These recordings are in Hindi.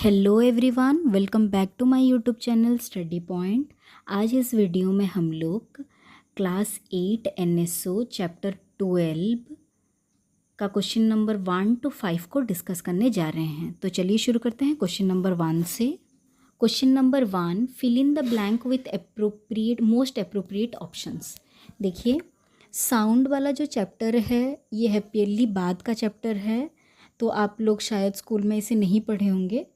Hello everyone, welcome back to my YouTube channel study point. आज इस वीडियो में हम लोग क्लास 8 एनएसओ चैप्टर 12 का क्वेश्चन नंबर 1 to 5 को डिस्कस करने जा रहे हैं। तो चलिए शुरू करते हैं क्वेश्चन नंबर 1 से। Question number 1, fill in the blank with most appropriate options. देखिए, साउंड वाला जो चैप्टर है ये हैप्पीली बाद का चैप्टर है, तो आप लोग शायद स्कूल में इसे नहीं पढ़े होंगे,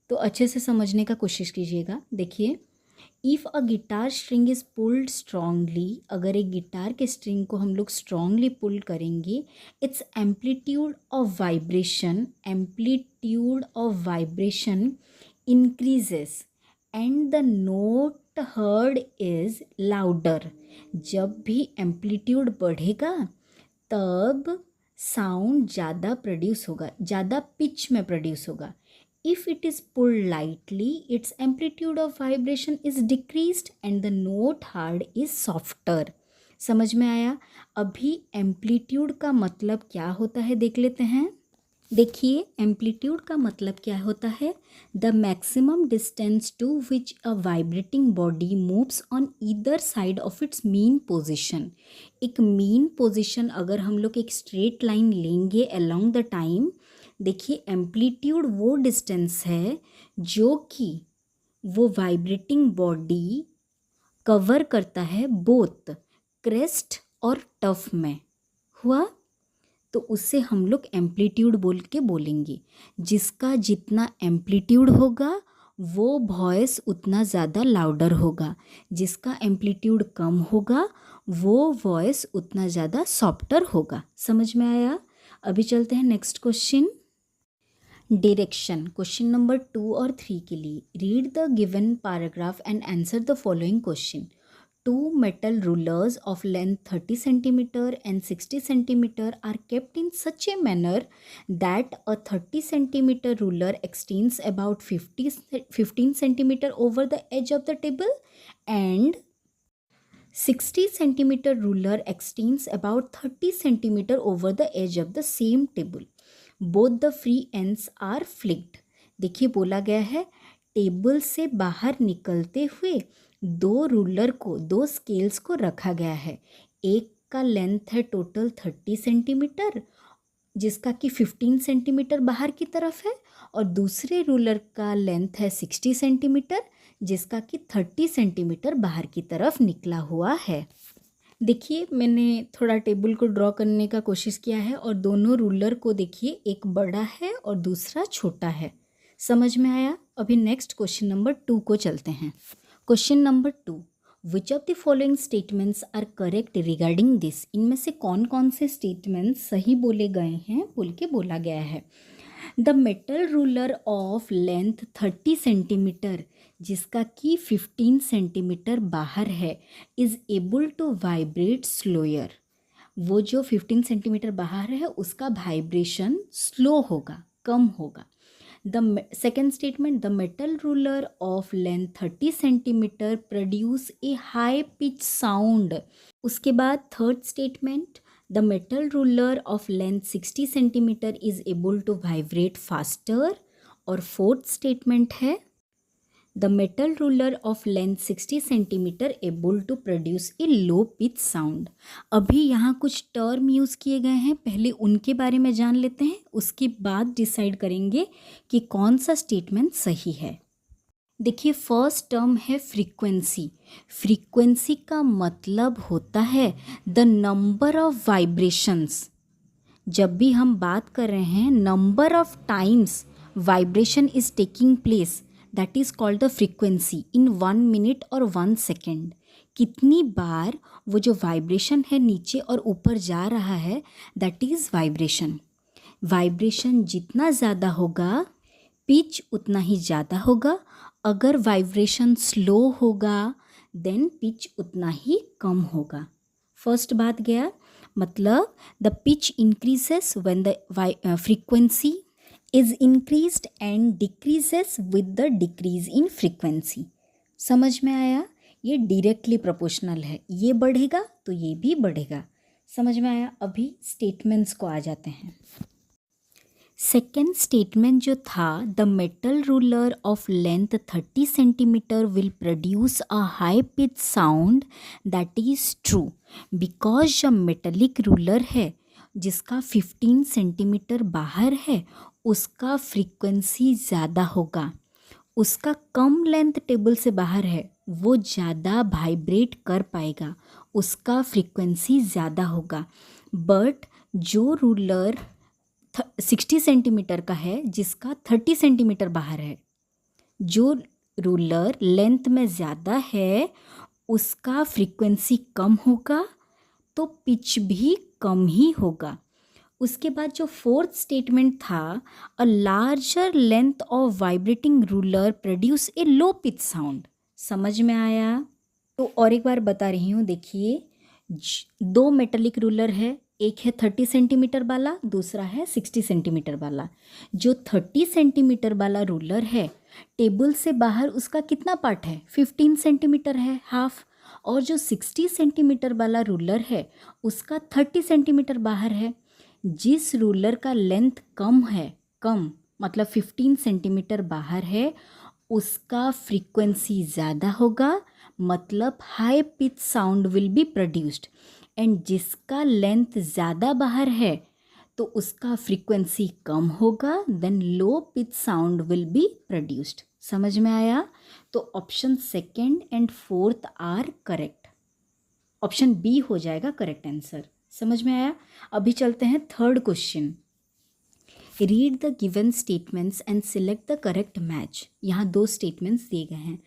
तो अच्छे से समझने का कोशिश कीजिएगा। देखिए, if a guitar string is pulled strongly, अगर एक गिटार के स्ट्रिंग को हम लोग स्ट्रांगली पुल करेंगे, it's amplitude of vibration increases and the note heard is louder. जब भी एम्पलीट्यूड बढ़ेगा तब साउंड ज़्यादा प्रोड्यूस होगा, ज़्यादा पिच में प्रोड्यूस होगा। If it is pulled lightly, its amplitude of vibration is decreased and the note hard is softer। समझ में आया? अभी एम्पलीट्यूड का मतलब क्या होता है देख लेते हैं। देखिए, एम्पलीट्यूड का मतलब क्या होता है? The maximum distance to which a vibrating body moves on either side of its mean position. एक मीन पोजिशन अगर हम लोग एक स्ट्रेट लाइन लेंगे अलोंग द टाइम, देखिए एम्पलीट्यूड वो डिस्टेंस है जो कि वो वाइब्रेटिंग बॉडी कवर करता है बोथ क्रेस्ट और टफ में। हुआ? तो उससे हम लोग एम्पलीट्यूड बोल के बोलेंगे। जिसका जितना एम्पलीट्यूड होगा वो वॉइस उतना ज़्यादा लाउडर होगा, जिसका एम्पलीट्यूड कम होगा वो वॉइस उतना ज़्यादा सॉफ्टर होगा। समझ में आया? अभी चलते हैं next question. Direction, question number 2 और 3 के लिए। Read the given paragraph and answer the following question. Two metal rulers of length 30 centimeter and 60 centimeter are kept in such a manner that a 30 centimeter ruler extends about 15 centimeter over the edge of the table and 60 centimeter ruler extends about 30 centimeter over the edge of the same table. Both the free ends are flicked। देखिए, बोला गया है टेबल से बाहर निकलते हुए दो रूलर को, दो स्केल्स को रखा गया है। एक का लेंथ है टोटल 30 सेंटीमीटर, जिसका कि 15 सेंटीमीटर बाहर की तरफ है, और दूसरे रूलर का लेंथ है 60 सेंटीमीटर, जिसका कि 30 सेंटीमीटर बाहर की तरफ निकला हुआ है। देखिए, मैंने थोड़ा टेबल को ड्रॉ करने का कोशिश किया है और दोनों रूलर को देखिए, एक बड़ा है और दूसरा छोटा है। समझ में आया? अभी नेक्स्ट क्वेश्चन नंबर 2 को चलते हैं। Question number 2, which of the following statements are correct regarding this. इनमें से कौन कौन से स्टेटमेंट्स सही बोले गए हैं बोल के बोला गया है। The metal ruler of length 30 centimetre, जिसका कि 15 सेंटीमीटर बाहर है, is able to vibrate slower. वो जो 15 सेंटीमीटर बाहर है उसका वाइब्रेशन स्लो होगा, कम होगा। The second statement, the metal ruler of length 30 centimeter produce a high pitch sound। उसके बाद third statement, the metal ruler of length 60 centimeter is able to vibrate faster। और fourth statement है the metal ruler of length 60 centimeter able to produce a low pitch sound। अभी यहाँ कुछ टर्म यूज़ किए गए हैं, पहले उनके बारे में जान लेते हैं, उसके बाद डिसाइड करेंगे कि कौन सा स्टेटमेंट सही है। देखिए, फर्स्ट टर्म है फ्रीक्वेंसी। फ्रीक्वेंसी का मतलब होता है द नंबर ऑफ वाइब्रेशंस। जब भी हम बात कर रहे हैं number of times vibration is taking place, that is called the frequency in 1 minute और 1 सेकेंड। कितनी बार वो जो वाइब्रेशन है नीचे और ऊपर जा रहा है, दैट इज़ वाइब्रेशन। वाइब्रेशन जितना ज़्यादा होगा पिच उतना ही ज़्यादा होगा। अगर वाइब्रेशन स्लो होगा देन पिच उतना ही कम होगा। फर्स्ट बात गया, मतलब the pitch increases when the frequency is increased and decreases with the decrease in frequency। समझ में आया? ये डायरेक्टली प्रोपोर्शनल है, ये बढ़ेगा तो ये भी बढ़ेगा। समझ में आया? अभी स्टेटमेंट्स को आ जाते हैं। सेकेंड स्टेटमेंट जो था, the metal ruler of length 30 centimetre will produce a high pitch sound, that is true because जो मेटलिक रूलर है जिसका 15 सेंटीमीटर बाहर है उसका फ्रीक्वेंसी ज़्यादा होगा, उसका कम लेंथ टेबल से बाहर है वो ज़्यादा वाइब्रेट कर पाएगा, उसका फ्रीक्वेंसी ज़्यादा होगा। बट जो रूलर 60 सेंटीमीटर का है जिसका 30 सेंटीमीटर बाहर है, जो रूलर लेंथ में ज़्यादा है उसका फ्रीक्वेंसी कम होगा तो पिच भी कम ही होगा। उसके बाद जो फोर्थ स्टेटमेंट था, a larger length of vibrating ruler produce a low pitch sound. समझ में आया? तो और एक बार बता रही हूँ, देखिए दो मेटलिक रूलर है, एक है 30 सेंटीमीटर वाला, दूसरा है 60 सेंटीमीटर वाला। जो 30 सेंटीमीटर वाला रूलर है टेबल से बाहर उसका कितना पार्ट है, 15 सेंटीमीटर है, हाफ। और जो 60 सेंटीमीटर वाला रूलर है उसका 30 सेंटीमीटर बाहर है। जिस रूलर का लेंथ कम है, कम मतलब 15 सेंटीमीटर बाहर है, उसका फ्रीक्वेंसी ज़्यादा होगा, मतलब high pitch sound will be produced. And जिसका लेंथ ज़्यादा बाहर है तो उसका फ्रीक्वेंसी कम होगा, then low pitch sound will be produced. समझ में आया? तो option second and fourth are correct. Option B हो जाएगा करेक्ट आंसर। समझ में आया? अभी चलते हैं third question. Read the given statements and select the correct match. यहाँ दो स्टेटमेंट्स दिए गए हैं।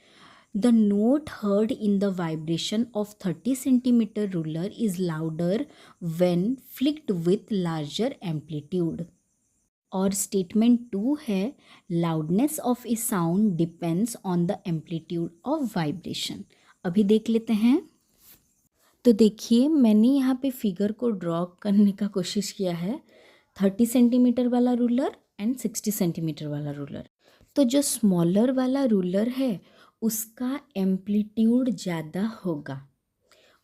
The note heard in the vibration of 30 centimetre ruler is louder when flicked with larger amplitude. और स्टेटमेंट 2 है, loudness of A sound depends on the amplitude of vibration. अभी देख लेते हैं। तो देखिए मैंने यहाँ पे फिगर को ड्रॉ करने का कोशिश किया है, 30 सेंटीमीटर वाला रूलर एंड 60 सेंटीमीटर वाला रूलर। तो जो स्मॉलर वाला रूलर है उसका एम्पलीट्यूड ज़्यादा होगा,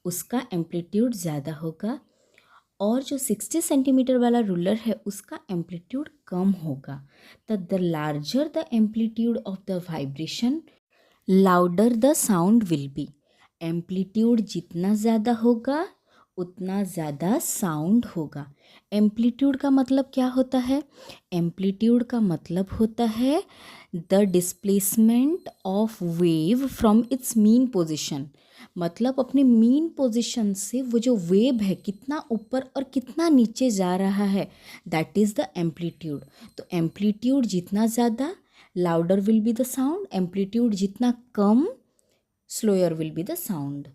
उसका एम्पलीट्यूड ज़्यादा होगा। और जो 60 सेंटीमीटर वाला रूलर है उसका एम्पलीट्यूड कम होगा। तो the larger the amplitude of the vibration, louder the sound will B. Amplitude जितना ज़्यादा होगा उतना ज़्यादा साउंड होगा। एम्पलीट्यूड का मतलब क्या होता है? एम्पलीट्यूड का मतलब होता है the displacement of wave from its mean position. मतलब अपने मीन पोजीशन से वो जो वेव है कितना ऊपर और कितना नीचे जा रहा है, दैट इज़ द एम्पलीट्यूड। तो एम्पलीट्यूड जितना ज़्यादा louder will be the sound, amplitude जितना कम slower will be the sound.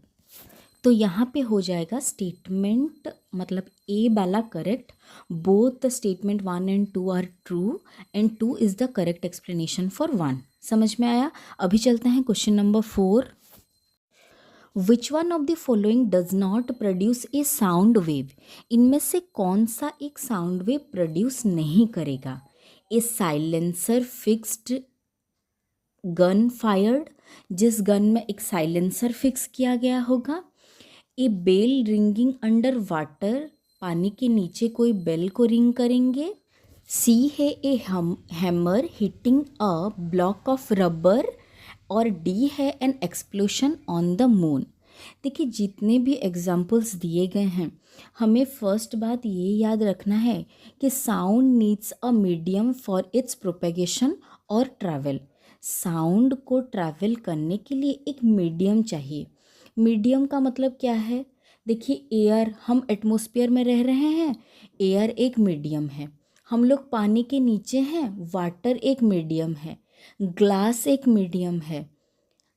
तो यहाँ पे हो जाएगा स्टेटमेंट मतलब ए वाला correct. Both the statement 1 and 2 are true and 2 is the correct explanation for 1। समझ में आया? अभी चलते हैं question number 4। Which one of the following does not produce a sound wave? इनमें से कौन सा एक साउंड वेव प्रोड्यूस नहीं करेगा? ए साइलेंसर फिक्स्ड गन फायर्ड, जिस गन में एक साइलेंसर फिक्स किया गया होगा। ए बेल रिंगिंग अंडर वाटर, पानी के नीचे कोई बेल को रिंग करेंगे। सी है a hammer hitting a block of rubber. और डी है an explosion on the moon. देखिए जितने भी एग्जाम्पल्स दिए गए हैं हमें फर्स्ट बात ये याद रखना है कि sound needs a medium for its propagation और ट्रैवल। साउंड को ट्रैवल करने के लिए एक मीडियम चाहिए। मीडियम का मतलब क्या है? देखिए एयर, हम एटमॉस्फेयर में रह रहे हैं, एयर एक मीडियम है। हम लोग पानी के नीचे हैं, वाटर एक मीडियम है, ग्लास एक मीडियम है।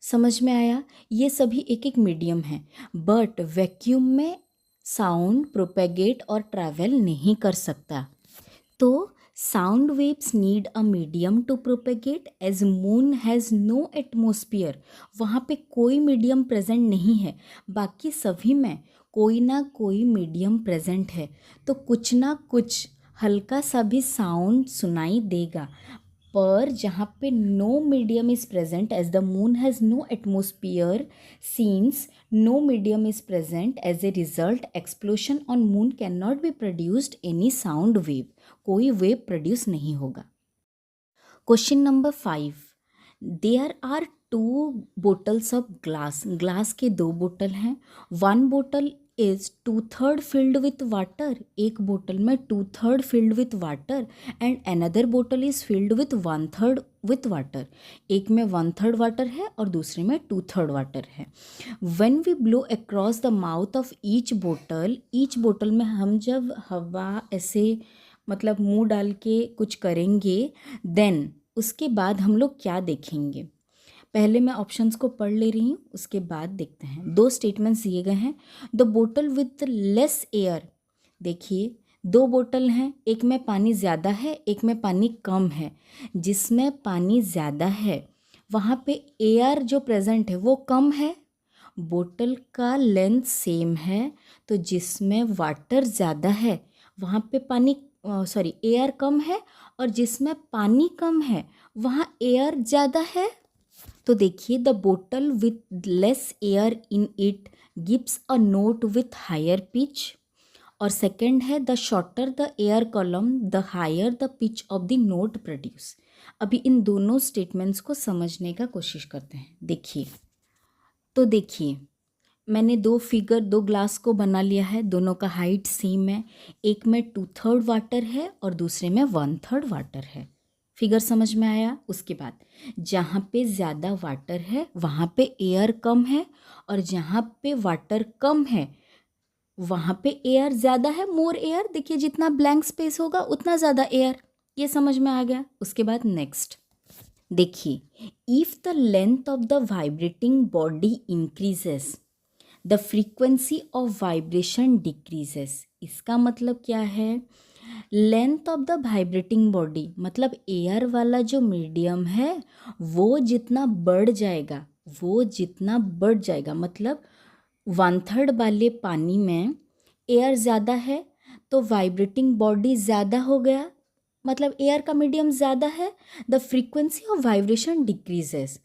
समझ में आया? ये सभी एक एक मीडियम है। बट वैक्यूम में साउंड प्रोपेगेट और ट्रैवल नहीं कर सकता। तो sound waves need a medium to propagate as moon has no atmosphere. वहाँ पे कोई मीडियम प्रेजेंट नहीं है, बाकी सभी में कोई ना कोई मीडियम प्रेजेंट है। तो कुछ ना कुछ हल्का सा भी साउंड सुनाई देगा। पर जहाँ पे no medium is present as the moon has no atmosphere since no medium is present as a result explosion on moon can not be produced any sound wave, कोई वेव प्रोड्यूस नहीं होगा। Question number 5, there are 2 bottles of glass, glass के 2 बोतल हैं। वन बोतल इज 2/3 फिल्ड विथ वाटर, एक बोतल में 2/3 filled with water and another बोतल is filled with 1/3 with water, एक में 1/3 वाटर है और दूसरे में 2/3 वाटर है। When we blow across the mouth of each बोतल में हम जब हवा ऐसे मतलब मुंह डाल के कुछ करेंगे, देन उसके बाद हम लोग क्या देखेंगे। पहले मैं ऑप्शंस को पढ़ ले रही हूँ, उसके बाद देखते हैं। 2 स्टेटमेंट्स दिए गए हैं। द बोतल विथ लेस एयर, देखिए 2 बोतल हैं, एक में पानी ज़्यादा है एक में पानी कम है। जिसमें पानी ज़्यादा है वहाँ पे एयर जो प्रेजेंट है वो कम है, बोतल का लेंथ सेम है, तो जिसमें वाटर ज़्यादा है वहाँ पे एयर कम है, और जिसमें पानी कम है वहाँ एयर ज़्यादा है। तो देखिए द बोतल with less air in it gives a note with higher pitch, और सेकंड है the shorter the air column the higher the pitch of the note produce. अभी इन दोनों स्टेटमेंट्स को समझने का कोशिश करते हैं। देखिए तो देखिए मैंने 2 ग्लास को बना लिया है, दोनों का हाइट सेम है, एक में 2/3 वाटर है और दूसरे में 1/3 वाटर है। फिगर समझ में आया। उसके बाद जहाँ पे ज़्यादा वाटर है वहाँ पे एयर कम है, और जहाँ पे वाटर कम है वहाँ पे एयर ज़्यादा है, मोर एयर। देखिए जितना ब्लैंक स्पेस होगा उतना ज़्यादा एयर, ये समझ में आ गया। उसके बाद नेक्स्ट देखिए, if the length of the vibrating body increases the frequency of vibration decreases. इसका मतलब क्या है, length of the vibrating body मतलब एयर वाला जो मीडियम है वो जितना बढ़ जाएगा मतलब 1/3 वाले पानी में एयर ज़्यादा है तो वाइब्रेटिंग बॉडी ज़्यादा हो गया, मतलब एयर का मीडियम ज़्यादा है, the frequency of vibration decreases.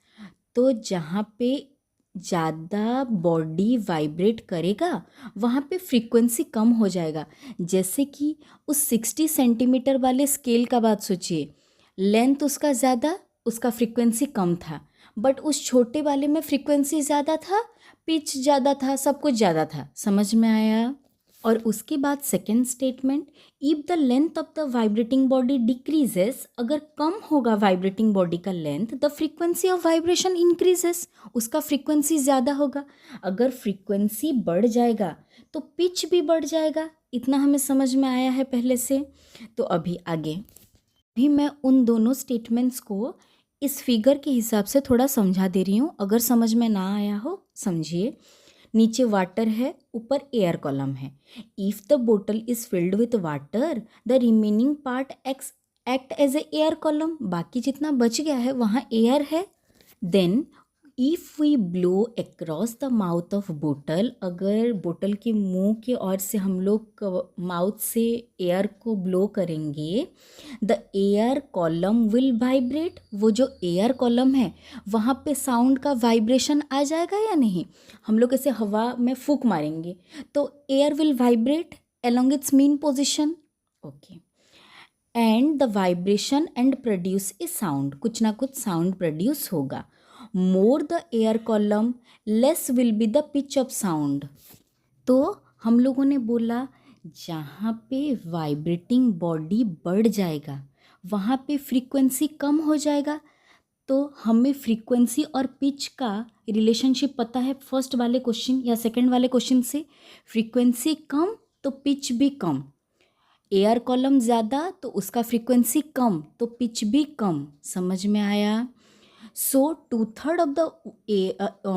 तो जहाँ पे ज़्यादा बॉडी वाइब्रेट करेगा वहाँ पे फ्रीक्वेंसी कम हो जाएगा। जैसे कि उस 60 सेंटीमीटर वाले स्केल का बात सोचिए, लेंथ उसका ज़्यादा उसका फ्रीक्वेंसी कम था, बट उस छोटे वाले में फ्रीक्वेंसी ज़्यादा था, पिच ज़्यादा था, सब कुछ ज़्यादा था। समझ में आया। और उसके बाद second statement, if the length of the vibrating body decreases, अगर कम होगा वाइब्रेटिंग बॉडी का length, the frequency of vibration increases, उसका फ्रीक्वेंसी ज़्यादा होगा। अगर फ्रीक्वेंसी बढ़ जाएगा तो पिच भी बढ़ जाएगा। इतना हमें समझ में आया है पहले से। तो अभी आगे भी मैं उन दोनों स्टेटमेंट्स को इस फिगर के हिसाब से थोड़ा समझा दे रही हूँ, अगर समझ में ना आया हो समझिए। नीचे वाटर है, ऊपर एयर कॉलम है। इफ़ द बोतल is filled with water the remaining part act as a air column, बाकी जितना बच गया है वहाँ एयर है। Then if we blow across the mouth of बोतल, अगर बोतल के मुंह के ओर से हम लोग माउथ से एयर को ब्लो करेंगे, the air column will vibrate, वो जो एयर कॉलम है वहाँ पे साउंड का वाइब्रेशन आ जाएगा या नहीं। हम लोग ऐसे हवा में फूंक मारेंगे तो air will vibrate along its mean position, okay, and the vibration and produce a sound, कुछ ना कुछ साउंड प्रोड्यूस होगा। More the air column less will be the pitch of sound. तो हम लोगों ने बोला जहाँ पे वाइब्रेटिंग बॉडी बढ़ जाएगा वहाँ पे फ्रीक्वेंसी कम हो जाएगा। तो हमें फ्रीक्वेंसी और पिच का रिलेशनशिप पता है फर्स्ट वाले क्वेश्चन या सेकंड वाले क्वेश्चन से। फ्रीक्वेंसी कम तो पिच भी कम, एयर कॉलम ज़्यादा तो उसका फ्रीक्वेंसी कम तो पिच भी कम। समझ में आया। So 2/3 of the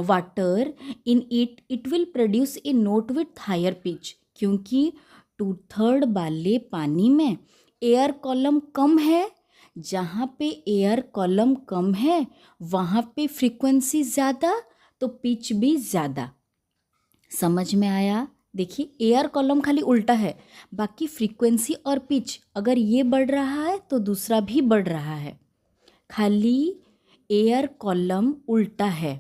water in it will produce a note with higher pitch, क्योंकि 2/3 वाले पानी में एयर कॉलम कम है, जहाँ पे एयर कॉलम कम है वहाँ पे फ्रीक्वेंसी ज़्यादा तो पिच भी ज़्यादा। समझ में आया। देखिए एयर कॉलम खाली उल्टा है, बाकी फ्रीक्वेंसी और पिच अगर ये बढ़ रहा है तो दूसरा भी बढ़ रहा है। खाली एयर कॉलम उल्टा है.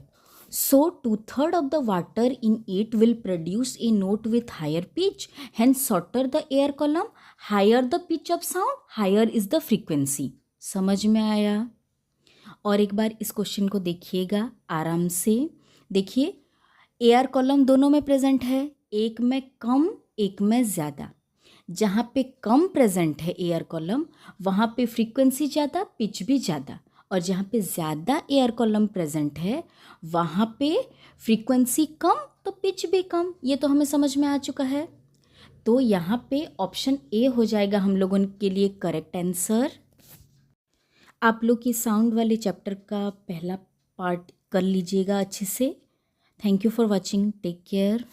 So 2/3 of the water in it will produce a note with higher pitch. Hence shorter the air column, higher the pitch of sound, higher is the frequency. समझ में आया? और एक बार इस क्वेश्चन को देखिएगा आराम से. देखिए एयर कॉलम दोनों में प्रेजेंट है, एक में कम एक में ज़्यादा. जहाँ पे कम प्रेजेंट है एयर कॉलम वहाँ पे फ्रीक्वेंसी ज़्यादा, पिच भी ज़्यादा. और जहाँ पे ज़्यादा एयर कॉलम प्रेजेंट है वहाँ पे फ्रीक्वेंसी कम तो पिच भी कम. ये तो हमें समझ में आ चुका है. तो यहाँ पे ऑप्शन ए हो जाएगा हम लोगों के लिए करेक्ट आंसर. आप लोग ये साउंड वाले चैप्टर का पहला पार्ट कर लीजिएगा अच्छे से. Thank you for watching. Take care.